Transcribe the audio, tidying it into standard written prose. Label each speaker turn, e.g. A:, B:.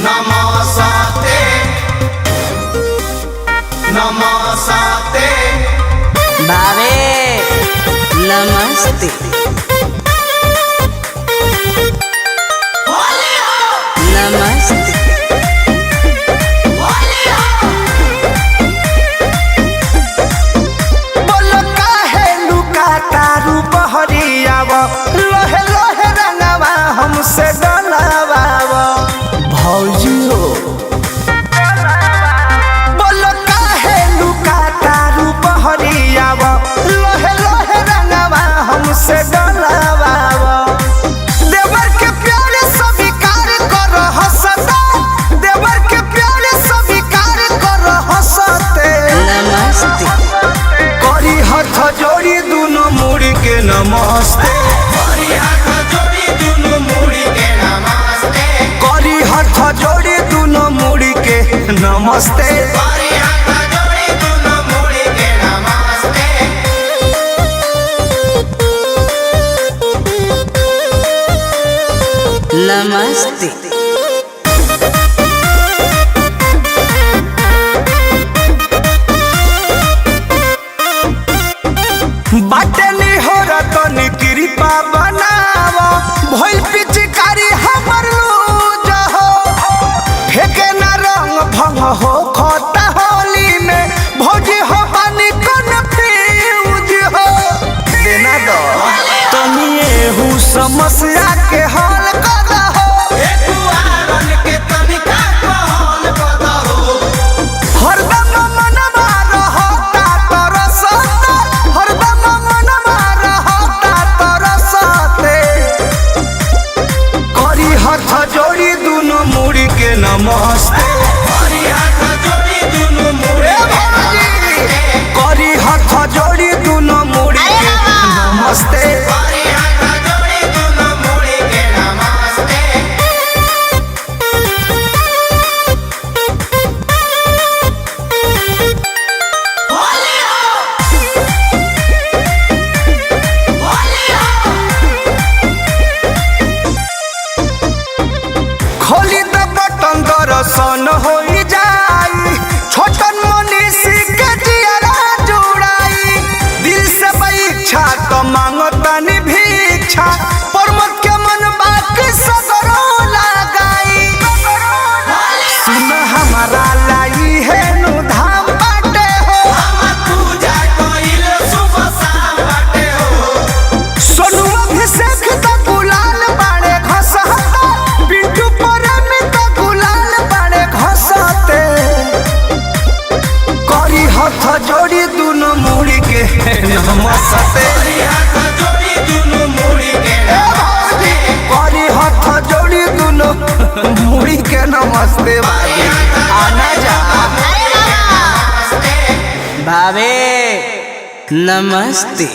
A: नमस्ते नमस्ते
B: भावे नमस्ते नमस्ते
C: बोलो काहे लुका तारू बहरियाव लोहे लोहे रंगवा हमसे डलावाव भौजी हो। बोलो काहे लुका तारू बहरियाव लोहे लोहे रंगवा हमसे डलावाव देवर के प्यारे स्वीकार कर हंसता देवर के प्यारे स्वीकार कर हंसते
B: नमस्ते
C: करी हाथ जोड़ी दोनों मुड़ी के नमस्ते
A: करी हाथ जोड़ी दोनों मुड़ी के नमस्ते
C: करी हाथ जोड़ी दोनों मुड़ी के नमस्ते
A: करी हाथ जोड़ी दोनों मुड़ी के नमस्ते
B: नमस्ते
C: बाटे नी हो रतनी कृपा बनाव भइल पिचकारी हमर लूज हो फेके ना रंग भंग हो खोता होली में भौजी हो पानी कोन फ्यूज हो देना दो तनी एहू समस्या के हल कर हो
A: दुआरन के तनिका कहल कदहो
C: हरदम मनवा रहता तरसता हरदम मनवा रहता तरसते करी हाथ जोड़ी दोनों मुड़ी के नमस्ते
A: करी हाथ जोड़ी दोनों मुड़ी के नमस्ते
C: करी हाथ जोड़ी दोनों मुड़ी के नमस्ते
A: करी हाथ जोड़ी दोनों मुड़ी के नमस्ते होली हो होली हो
C: खोली द बटन दर्शन हो जाई छोटन मनीषी के जियरा जुड़ाई दिल से इच्छा तो मांगतानी भिक्षा परमत के मन बाकी सगरो लगाई सुन हमारा लाई है नु धाम बाटे हो
A: हम पूजा कइल सुबह शाम बाटे हो
C: सोनू अभिषेक तो गुलाल बाड़े घसहता बिट्टू प्रेमी तो गुलाल बाड़े घसते करी हाथ जोड़ी दोनों मुड़ी के नमस्ते
A: करी हाथ जोड़ी दोनों मुड़ी के नमस्ते
C: करी हाथ जोड़ी दोनों मुड़ी के नमस्ते बाबी आना जा
B: भावे नमस्ते।